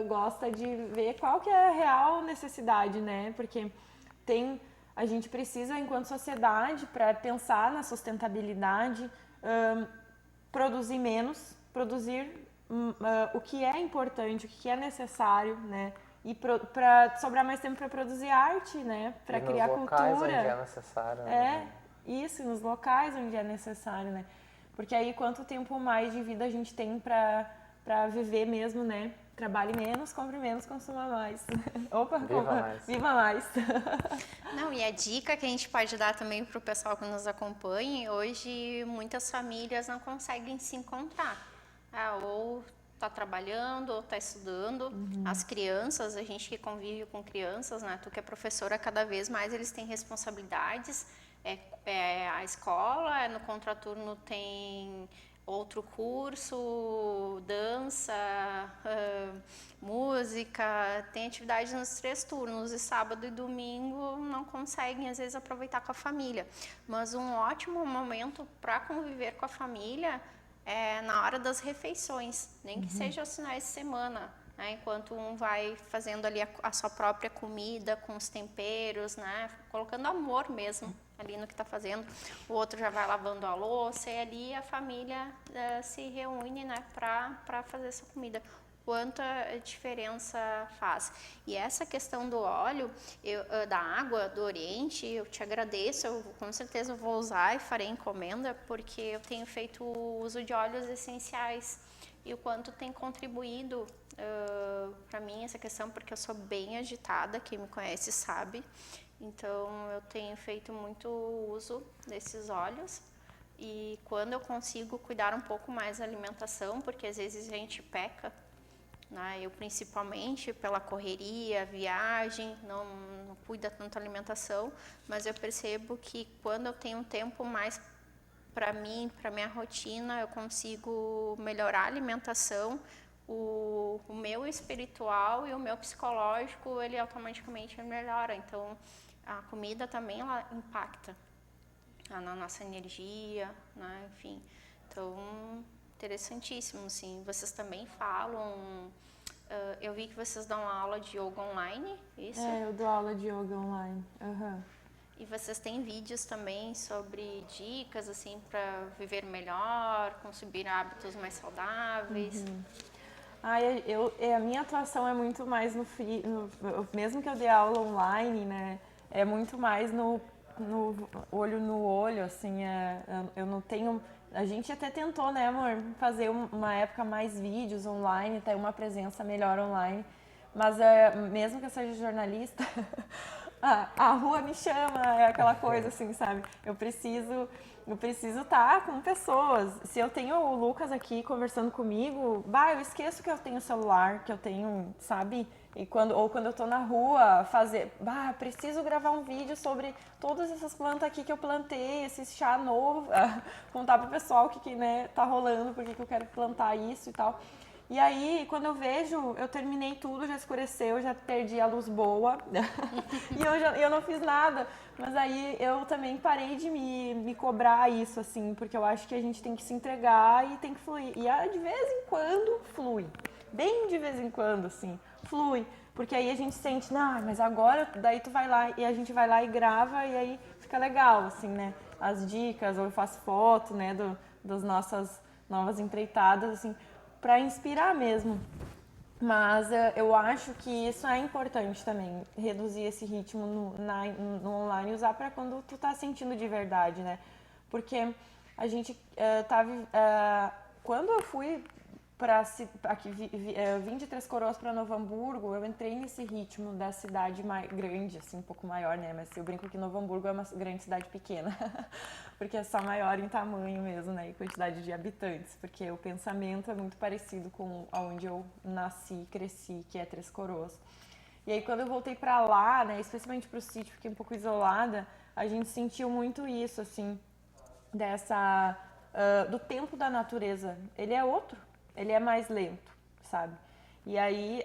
gosta de ver qual que é a real necessidade, né, porque a gente precisa, enquanto sociedade, para pensar na sustentabilidade, produzir menos, produzir o que é importante, o que é necessário, né? E para sobrar mais tempo para produzir arte, né? Para criar cultura. Nos locais onde é necessário. Isso, nos locais onde é necessário, né? Porque aí quanto tempo mais de vida a gente tem para viver mesmo, né? Trabalhe menos, compre menos, consuma mais. Opa, viva mais. Não, e a dica que a gente pode dar também para o pessoal que nos acompanha, hoje muitas famílias não conseguem se encontrar. Ou está trabalhando, ou está estudando. As crianças, a gente que convive com crianças, né? Tu que é professora, cada vez mais eles têm responsabilidades. A escola, no contraturno tem outro curso, dança, música, tem atividade nos 3 turnos, e sábado e domingo não conseguem, às vezes, aproveitar com a família. Mas um ótimo momento para conviver com a família na hora das refeições, nem que seja aos finais de semana, né? Enquanto um vai fazendo ali a sua própria comida com os temperos, né? Colocando amor mesmo ali no que está fazendo. O outro já vai lavando a louça e ali a família se reúne, né? Para fazer essa comida. Quanta diferença faz. E essa questão do óleo, da água do Oriente, eu te agradeço, eu com certeza vou usar e farei encomenda, porque eu tenho feito uso de óleos essenciais e o quanto tem contribuído para mim essa questão, porque eu sou bem agitada, quem me conhece sabe, então eu tenho feito muito uso desses óleos. E quando eu consigo cuidar um pouco mais da alimentação, porque às vezes a gente peca, né? Eu principalmente pela correria, viagem, não cuida tanto da alimentação, mas eu percebo que quando eu tenho um tempo mais para mim, para minha rotina, eu consigo melhorar a alimentação, o meu espiritual e o meu psicológico, ele automaticamente melhora. Então, a comida também ela impacta na nossa energia, né? Enfim, então interessantíssimo, sim. Vocês também falam, eu vi que vocês dão aula de yoga online, isso? Eu dou aula de yoga online. E vocês têm vídeos também sobre dicas, assim, para viver melhor, conseguir hábitos mais saudáveis? A minha atuação é muito mais mesmo que eu dê aula online, né, é muito mais no olho, assim, eu não tenho... A gente até tentou, né, amor, fazer uma época mais vídeos online, ter uma presença melhor online, mas mesmo que eu seja jornalista, a rua me chama, é aquela coisa assim, sabe? Eu preciso estar com pessoas. Se eu tenho o Lucas aqui conversando comigo, eu esqueço que eu tenho celular, que eu tenho, sabe? Quando eu tô na rua, preciso gravar um vídeo sobre todas essas plantas aqui que eu plantei, esse chá novo, contar pro pessoal o que né, tá rolando, porque que eu quero plantar isso e tal. E aí, quando eu vejo, eu terminei tudo, já escureceu, já perdi a luz boa e eu não fiz nada. Mas aí eu também parei de me cobrar isso, assim, porque eu acho que a gente tem que se entregar e tem que fluir. E de vez em quando flui, bem de vez em quando, assim, flui. Porque aí a gente sente, mas agora, daí tu vai lá e a gente vai lá e grava e aí fica legal, assim, né? As dicas, ou eu faço foto, né, das nossas novas empreitadas, assim, para inspirar mesmo. Mas eu acho que isso é importante também, reduzir esse ritmo no online e usar para quando tu tá sentindo de verdade, né? Porque a gente quando eu fui vim de Três Coroas para Novo Hamburgo, eu entrei nesse ritmo da cidade mais grande, assim, um pouco maior, né? Mas eu brinco que Novo Hamburgo é uma grande cidade pequena, porque é só maior em tamanho mesmo, né? E quantidade de habitantes, porque o pensamento é muito parecido com onde eu nasci, cresci, que é Três Coroas. E aí quando eu voltei para lá, né, especialmente para o sítio, fiquei um pouco isolada, a gente sentiu muito isso, assim, do tempo da natureza. Ele é outro. Ele é mais lento, sabe? E aí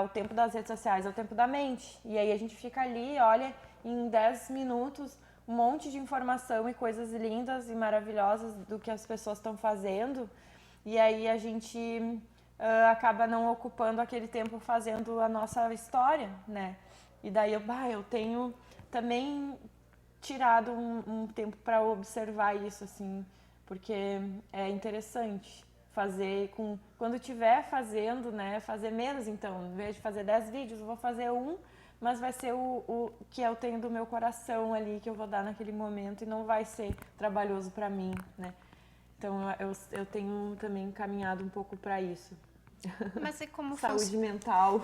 o tempo das redes sociais é o tempo da mente. E aí a gente fica ali, olha, em 10 minutos, um monte de informação e coisas lindas e maravilhosas do que as pessoas estão fazendo. E aí a gente acaba não ocupando aquele tempo fazendo a nossa história, né? E daí eu tenho também tirado um tempo para observar isso, assim, porque é interessante fazer quando estiver fazendo, né, fazer menos. Então, em vez de fazer 10 vídeos, eu vou fazer um, mas vai ser o que eu tenho do meu coração ali, que eu vou dar naquele momento e não vai ser trabalhoso para mim, né. Então, eu tenho também caminhado um pouco para isso. Mas e como Saúde mental.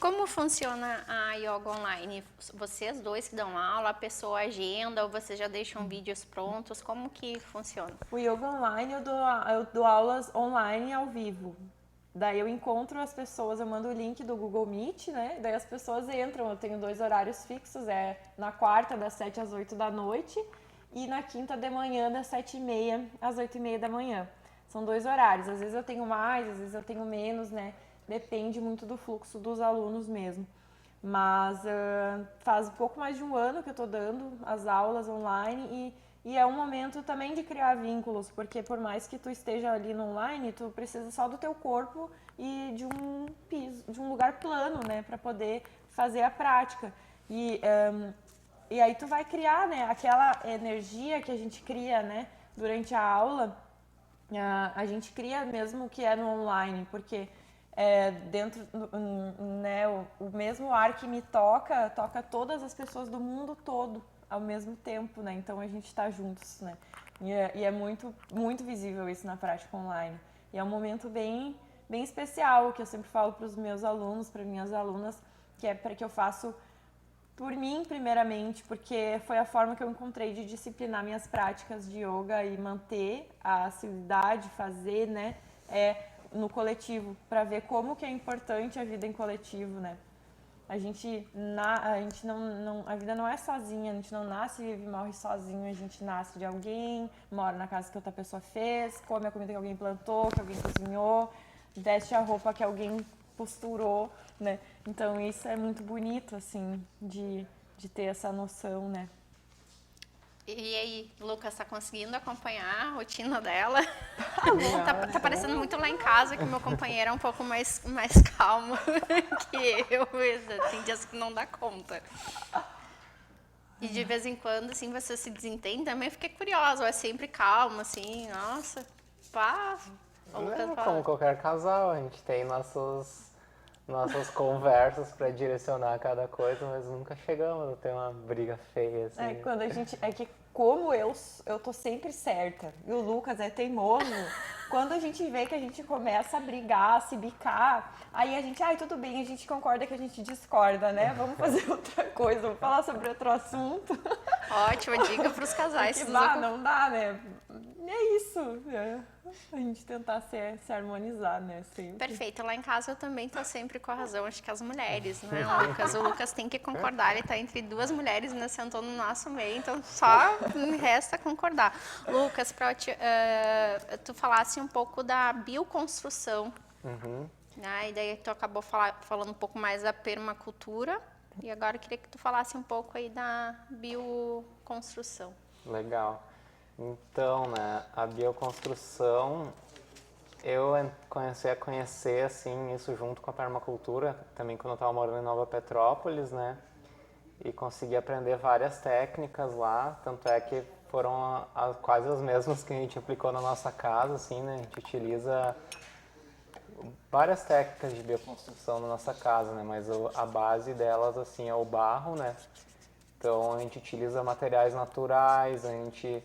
Como funciona a yoga online? Vocês dois que dão aula, a pessoa agenda ou vocês já deixam vídeos prontos? Como que funciona? O yoga online eu dou aulas online ao vivo. Daí eu encontro as pessoas, eu mando o link do Google Meet, né? Daí as pessoas entram, eu tenho 2 horários fixos, na quarta das 7 às 8 da noite e na quinta de manhã das 7h30 às 8h30 da manhã. São 2 horários, às vezes eu tenho mais, às vezes eu tenho menos, né? Depende muito do fluxo dos alunos mesmo. Mas faz um pouco mais de um ano que eu tô dando as aulas online E é um momento também de criar vínculos, porque por mais que tu esteja ali no online, tu precisa só do teu corpo e de um piso, de um lugar plano, né, para poder fazer a prática. E aí tu vai criar, né, aquela energia que a gente cria, né, durante a aula, a gente cria mesmo que é no online, porque dentro, né, o mesmo ar que me toca todas as pessoas do mundo todo ao mesmo tempo, né, então a gente está juntos, né, e é muito, muito visível isso na prática online. E é um momento bem, bem especial, que eu sempre falo para os meus alunos, para minhas alunas, que é para que eu faço por mim, primeiramente, porque foi a forma que eu encontrei de disciplinar minhas práticas de yoga e manter a assiduidade, fazer, né, no coletivo, para ver como que é importante a vida em coletivo, né. A vida não é sozinha, a gente não nasce, vive e morre sozinho, a gente nasce de alguém, mora na casa que outra pessoa fez, come a comida que alguém plantou, que alguém cozinhou, veste a roupa que alguém costurou, né? Então isso é muito bonito, assim, de ter essa noção, né? E aí, Lucas, tá conseguindo acompanhar a rotina dela? Tá parecendo muito lá em casa, que meu companheiro é um pouco mais calmo que eu. Tem dias que não dá conta. E de vez em quando, assim, você se desentende também. Eu fiquei curiosa, ou é sempre calmo, assim, nossa, pá. Como qualquer casal, a gente tem nossas conversas para direcionar cada coisa, mas nunca chegamos a ter uma briga feia, assim. Quando a gente, que como eu tô sempre certa e o Lucas é teimoso, quando a gente vê que a gente começa a brigar, a se bicar, aí a gente, tudo bem, a gente concorda que a gente discorda, né? Vamos fazer outra coisa, vamos falar sobre outro assunto. Ótima dica para os casais. Não dá, né? É isso. A gente tentar se harmonizar, né? Sempre. Perfeito. Lá em casa eu também tô sempre com a razão. Acho que as mulheres, né, Lucas? O Lucas tem que concordar. Ele tá entre duas mulheres, né? Sentou no nosso meio. Então só me resta concordar. Lucas, para tu falasse um pouco da bioconstrução. Né? E daí tu acabou falando um pouco mais da permacultura. E agora eu queria que tu falasse um pouco aí da bioconstrução. Legal. Então, né, a bioconstrução, eu comecei a conhecer, assim, isso junto com a permacultura, também quando eu estava morando em Nova Petrópolis, né, e consegui aprender várias técnicas lá, tanto é que foram quase as mesmas que a gente aplicou na nossa casa, assim, né, a gente utiliza várias técnicas de bioconstrução na nossa casa, né, mas a base delas, assim, é o barro, né, então a gente utiliza materiais naturais, a gente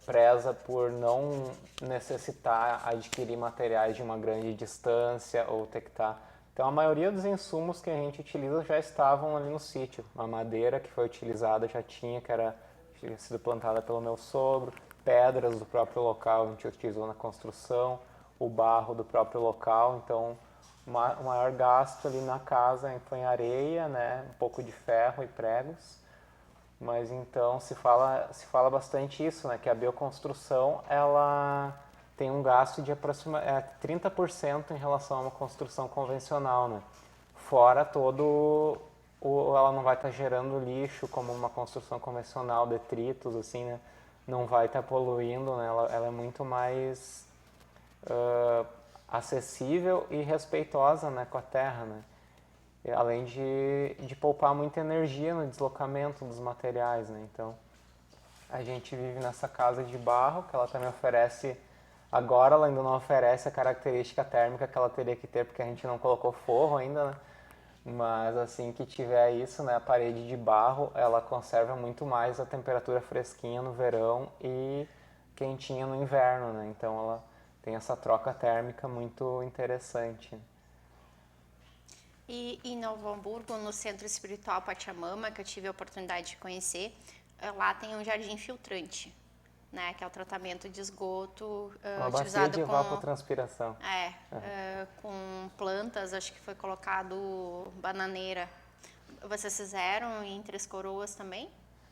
preza por não necessitar adquirir materiais de uma grande distância ou ter que estar... Então a maioria dos insumos que a gente utiliza já estavam ali no sítio. A madeira que foi utilizada já tinha sido plantada pelo meu sogro, pedras do próprio local a gente utilizou na construção, o barro do próprio local, então o maior gasto ali na casa foi em areia, né, um pouco de ferro e pregos. Mas então se fala bastante isso, né, que a bioconstrução ela tem um gasto de aproximadamente 30% em relação a uma construção convencional, né? Fora ela não vai estar gerando lixo como uma construção convencional, detritos assim, né? Não vai estar poluindo, né? Ela é muito mais acessível e respeitosa, né, com a terra, né? Além de poupar muita energia no deslocamento dos materiais, né? Então, a gente vive nessa casa de barro, que ela também oferece... Agora ela ainda não oferece a característica térmica que ela teria que ter, porque a gente não colocou forro ainda, né? Mas assim que tiver isso, né, a parede de barro, ela conserva muito mais a temperatura fresquinha no verão e quentinha no inverno, né? Então, ela tem essa troca térmica muito interessante. E em Novo Hamburgo, no Centro Espiritual Pachamama, que eu tive a oportunidade de conhecer, lá tem um jardim filtrante, né, que é o tratamento de esgoto uma utilizado bacia de com evapotranspiração. Com plantas, acho que foi colocado bananeira. Vocês fizeram em Três Coroas também?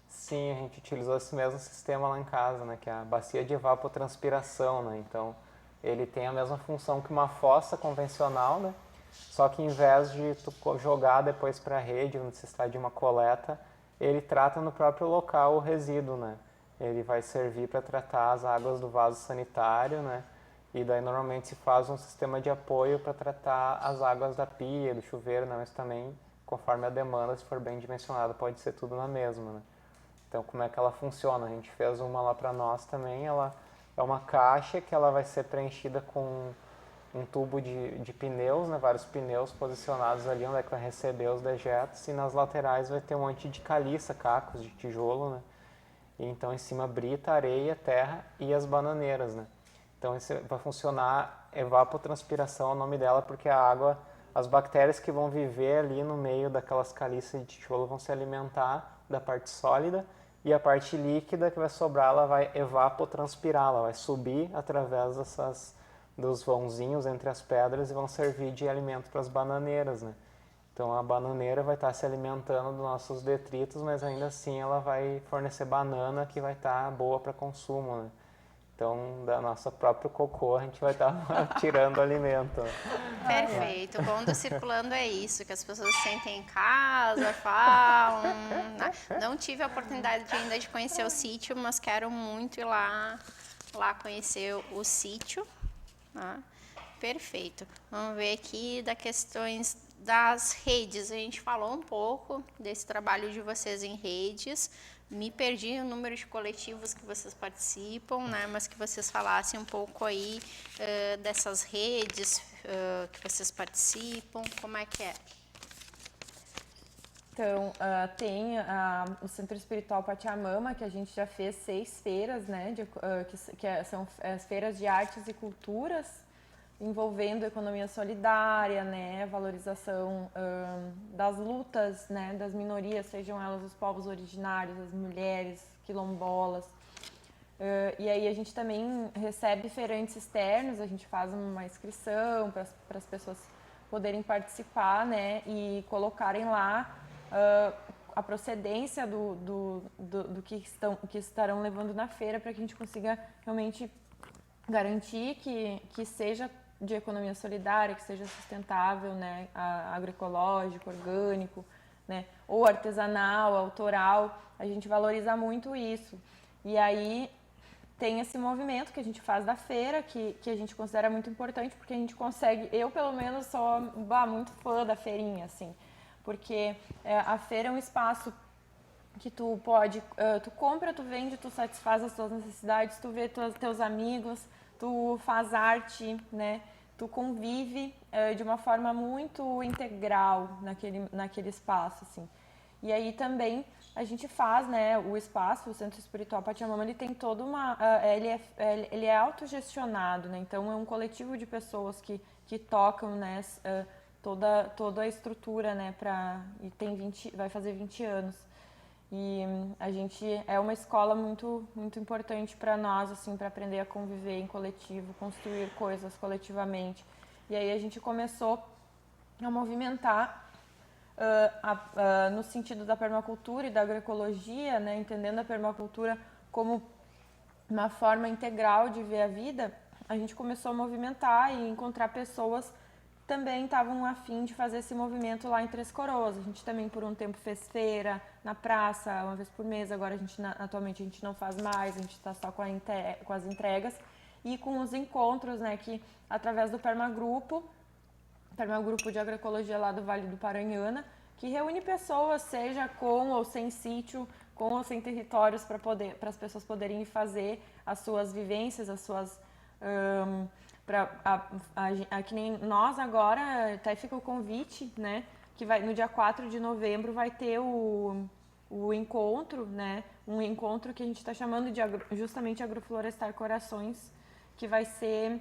Sim, a gente utilizou esse mesmo sistema lá em casa, né, que é a bacia de evapotranspiração, né? Então, ele tem a mesma função que uma fossa convencional, né? Só que em vez de tu jogar depois para a rede, onde se está de uma coleta, ele trata no próprio local o resíduo, né? ele vai servir para tratar as águas do vaso sanitário, né? E daí normalmente se faz um sistema de apoio para tratar as águas da pia, do chuveiro, né? Mas também, conforme a demanda, se for bem dimensionada, pode ser tudo na mesma, né? Então, como é que ela funciona? A gente fez uma lá para nós também, ela é uma caixa que ela vai ser preenchida com um tubo de pneus, né? Vários pneus posicionados ali onde é que vai receber os dejetos, e nas laterais vai ter um monte de caliça, cacos de tijolo, né? E então em cima brita, areia, terra e as bananeiras, né? Então isso vai funcionar, evapotranspiração é o nome dela, porque a água, as bactérias que vão viver ali no meio daquelas caliças de tijolo vão se alimentar da parte sólida, e a parte líquida que vai sobrar, ela vai evapotranspirar, ela vai subir através dos vãozinhos entre as pedras e vão servir de alimento para as bananeiras, né? Então a bananeira vai estar se alimentando dos nossos detritos, mas ainda assim ela vai fornecer banana que vai estar boa para consumo, né? Então, da nossa próprio cocô, a gente vai estar tirando alimento. Perfeito. O bom do Circulando é isso, que as pessoas sentem em casa, falam. Né? Não tive a oportunidade ainda de conhecer o sítio, mas quero muito ir lá conhecer o sítio. Né? Perfeito. Vamos ver aqui das questões das redes. A gente falou um pouco desse trabalho de vocês em redes. Me perdi o número de coletivos que vocês participam, né? Mas que vocês falassem um pouco aí dessas redes que vocês participam, como é que é? Então, tem o Centro Espiritual Pachamama, que a gente já fez 6 feiras, né? São as feiras de artes e culturas, envolvendo economia solidária, né, valorização das lutas, né, das minorias, sejam elas os povos originários, as mulheres, quilombolas. E aí a gente também recebe feirantes externos, a gente faz uma inscrição para as pessoas poderem participar, né, e colocarem lá a procedência do que estarão levando na feira, para que a gente consiga realmente garantir que seja de economia solidária, que seja sustentável, né, agroecológico, orgânico, né, ou artesanal, autoral. A gente valoriza muito isso. E aí tem esse movimento que a gente faz da feira, que a gente considera muito importante, porque a gente consegue, eu pelo menos sou muito fã da feirinha, assim, porque a feira é um espaço que tu pode, tu compra, tu vende, tu satisfaz as tuas necessidades, tu vê teus amigos, tu faz arte, né? Tu convive de uma forma muito integral naquele espaço, assim. E aí também a gente faz, né, o espaço, o Centro Espiritual Pachamama, ele tem toda uma, ele é autogestionado, né? Então é um coletivo de pessoas que tocam, né, toda a estrutura, né, e vai fazer 20 anos. E a gente é uma escola muito, muito importante para nós, assim, para aprender a conviver em coletivo, construir coisas coletivamente. E aí a gente começou a movimentar no sentido da permacultura e da agroecologia, né, entendendo a permacultura como uma forma integral de ver a vida. A gente começou a movimentar e encontrar pessoas também estavam a fim de fazer esse movimento lá em Três Coroas. A gente também por um tempo fez feira na praça, uma vez por mês. Agora atualmente a gente não faz mais, a gente está só com as entregas e com os encontros, né, que através do Permagrupo de agroecologia lá do Vale do Paranhana, que reúne pessoas, seja com ou sem sítio, com ou sem territórios, para as pessoas poderem fazer as suas vivências, as suas que nem nós agora, até fica o convite, né, que vai no dia 4 de novembro vai ter o encontro, né, um encontro que a gente está chamando de justamente Agroflorestar Corações, que vai ser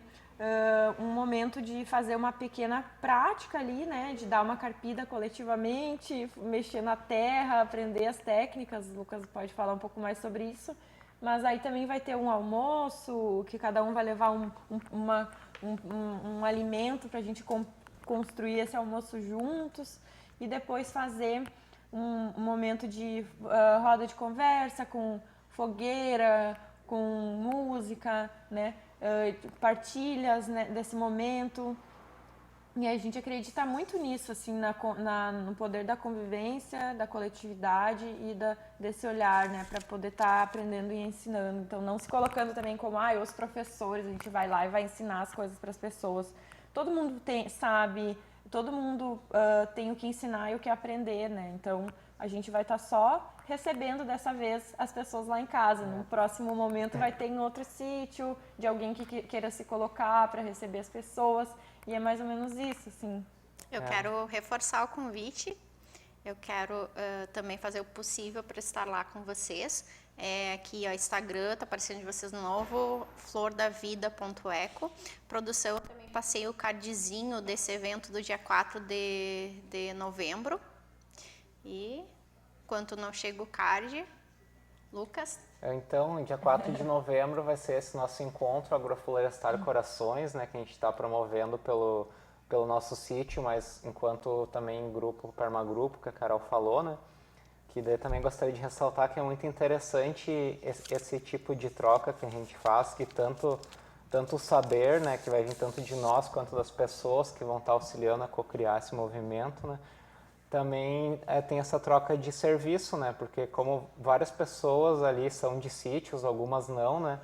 um momento de fazer uma pequena prática ali, né, de dar uma carpida coletivamente, mexer na terra, aprender as técnicas. O Lucas pode falar um pouco mais sobre isso. Mas aí também vai ter um almoço, que cada um vai levar um alimento para a gente construir esse almoço juntos. E depois fazer um momento de roda de conversa, com fogueira, com música, né? Partilhas, né, desse momento. E a gente acredita muito nisso, assim, no poder da convivência, da coletividade e desse olhar, né, para poder estar aprendendo e ensinando. Então, não se colocando também como, os professores, a gente vai lá e vai ensinar as coisas para as pessoas. Todo mundo sabe, todo mundo tem o que ensinar e o que aprender, né? Então, a gente vai estar só recebendo dessa vez as pessoas lá em casa. No próximo momento vai ter em outro sítio, de alguém que queira se colocar para receber as pessoas. E é mais ou menos isso, assim. Eu quero reforçar o convite. Eu quero também fazer o possível para estar lá com vocês. Aqui, o Instagram, tá aparecendo de vocês novo, flordavida.eco. Produção, eu também passei o cardzinho desse evento do dia 4 de novembro. E, enquanto não chega o card, Lucas? Então, dia 4 de novembro vai ser esse nosso encontro Agroflorestar Corações, né, que a gente está promovendo pelo nosso sítio, mas enquanto também grupo, permagrupo, que a Carol falou, né, que daí também gostaria de ressaltar que é muito interessante esse tipo de troca que a gente faz, que tanto o saber, né, que vai vir tanto de nós quanto das pessoas que vão estar auxiliando a co-criar esse movimento, né, também tem essa troca de serviço, né? Porque como várias pessoas ali são de sítios, algumas não, né?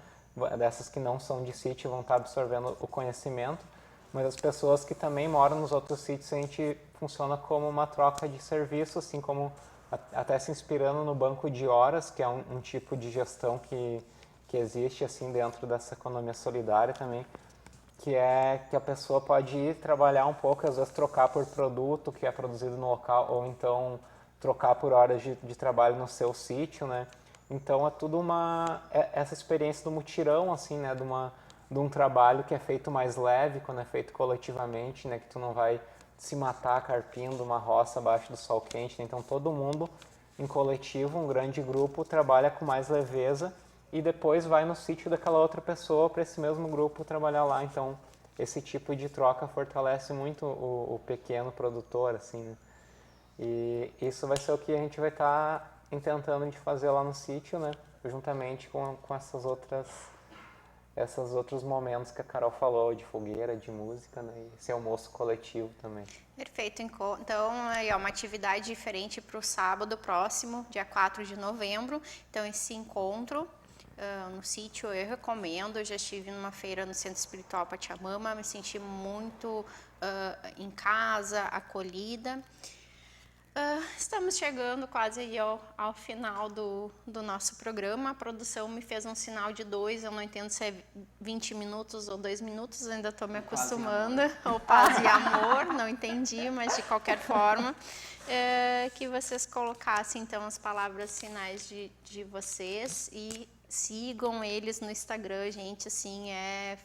Dessas que não são de sítio vão estar absorvendo o conhecimento, mas as pessoas que também moram nos outros sítios, a gente funciona como uma troca de serviço, assim como até se inspirando no banco de horas, que é um tipo de gestão que existe assim dentro dessa economia solidária também, que é que a pessoa pode ir trabalhar um pouco, às vezes trocar por produto que é produzido no local, ou então trocar por horas de trabalho no seu sítio, né? Então é tudo essa experiência do mutirão, assim, né? De um trabalho que é feito mais leve, quando é feito coletivamente, né? Que tu não vai se matar carpindo uma roça abaixo do sol quente, né? Então todo mundo em coletivo, um grande grupo, trabalha com mais leveza e depois vai no sítio daquela outra pessoa para esse mesmo grupo trabalhar lá. Então, esse tipo de troca fortalece muito o pequeno produtor, assim, né? E isso vai ser o que a gente vai estar tentando de fazer lá no sítio, né? Juntamente com esses outros momentos que a Carol falou, de fogueira, de música, né? E esse almoço coletivo também. Perfeito. Então, é uma atividade diferente para o sábado próximo, dia 4 de novembro. Então, esse encontro no sítio eu recomendo. Eu já estive numa feira no Centro Espiritual Pachamama, me senti muito em casa, acolhida. Estamos chegando quase aí ao final do nosso programa. A produção me fez um sinal de 2, eu não entendo se é 20 minutos ou 2 minutos, ainda estou me acostumando. Ou paz e amor, não entendi, mas de qualquer forma. Que vocês colocassem então as palavras finais de vocês e sigam eles no Instagram, gente, assim,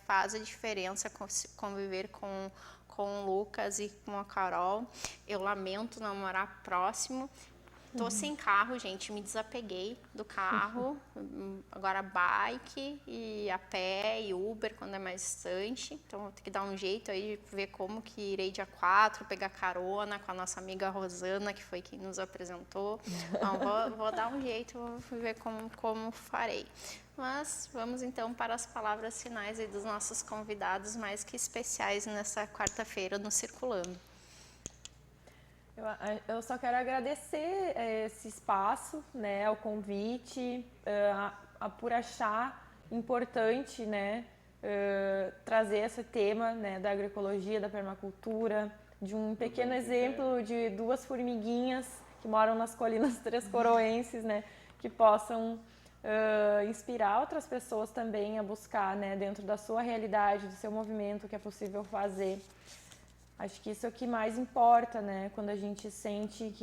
faz a diferença conviver com o Lucas e com a Carol. Eu lamento não morar próximo. Tô sem carro, gente, me desapeguei do carro. Agora bike e a pé e Uber quando é mais distante. Então vou ter que dar um jeito aí de ver como que irei dia 4, pegar carona com a nossa amiga Rosana, que foi quem nos apresentou. Não, vou dar um jeito, vou ver como farei. Mas vamos então para as palavras finais aí dos nossos convidados mais que especiais nessa quarta-feira no Circulando. Eu só quero agradecer esse espaço, né, o convite, por achar importante, né, trazer esse tema, né, da agroecologia, da permacultura, de um pequeno exemplo de 2 formiguinhas que moram nas colinas três-coroenses, né, que possam inspirar outras pessoas também a buscar, né, dentro da sua realidade, do seu movimento, o que é possível fazer. Acho que isso é o que mais importa, né? Quando a gente sente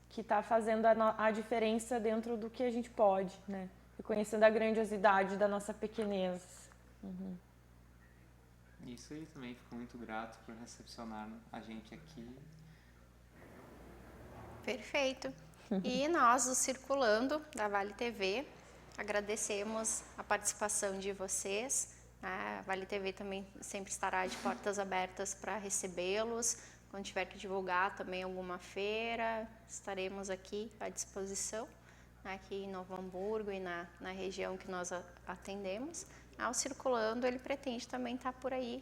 que está fazendo a diferença dentro do que a gente pode, né? Reconhecendo a grandiosidade da nossa pequenez. Uhum. Isso aí, também fico muito grato por recepcionar a gente aqui. Perfeito. E nós, do Circulando, da Vale TV, agradecemos a participação de vocês. A Vale TV também sempre estará de portas abertas para recebê-los. Quando tiver que divulgar também alguma feira, estaremos aqui à disposição, aqui em Novo Hamburgo e na região que nós atendemos. O Circulando, ele pretende também estar por aí,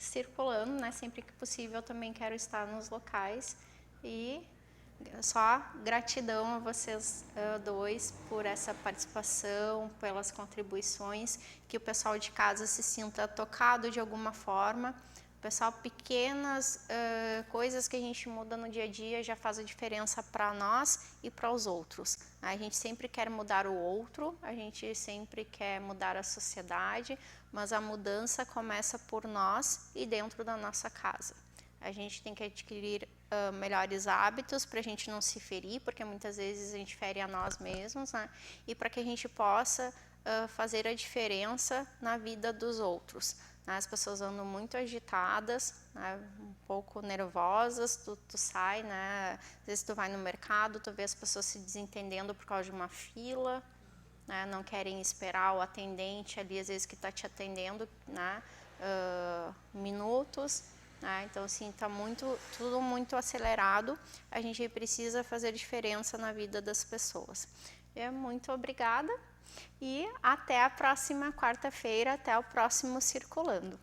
circulando, né? Sempre que possível eu também quero estar nos locais e só gratidão a vocês dois por essa participação, pelas contribuições, que o pessoal de casa se sinta tocado de alguma forma. Pessoal, pequenas coisas que a gente muda no dia a dia já faz a diferença para nós e para os outros. A gente sempre quer mudar o outro, a gente sempre quer mudar a sociedade, mas a mudança começa por nós e dentro da nossa casa. A gente tem que adquirir melhores hábitos para a gente não se ferir, porque muitas vezes a gente fere a nós mesmos, né? E para que a gente possa fazer a diferença na vida dos outros. As pessoas andam muito agitadas, né, um pouco nervosas, tu sai, né, às vezes tu vai no mercado, tu vê as pessoas se desentendendo por causa de uma fila, né, não querem esperar o atendente ali, às vezes que está te atendendo, né, minutos, né, então assim, está tudo muito acelerado, a gente precisa fazer diferença na vida das pessoas. Muito obrigada. E até a próxima quarta-feira, até o próximo Circulando.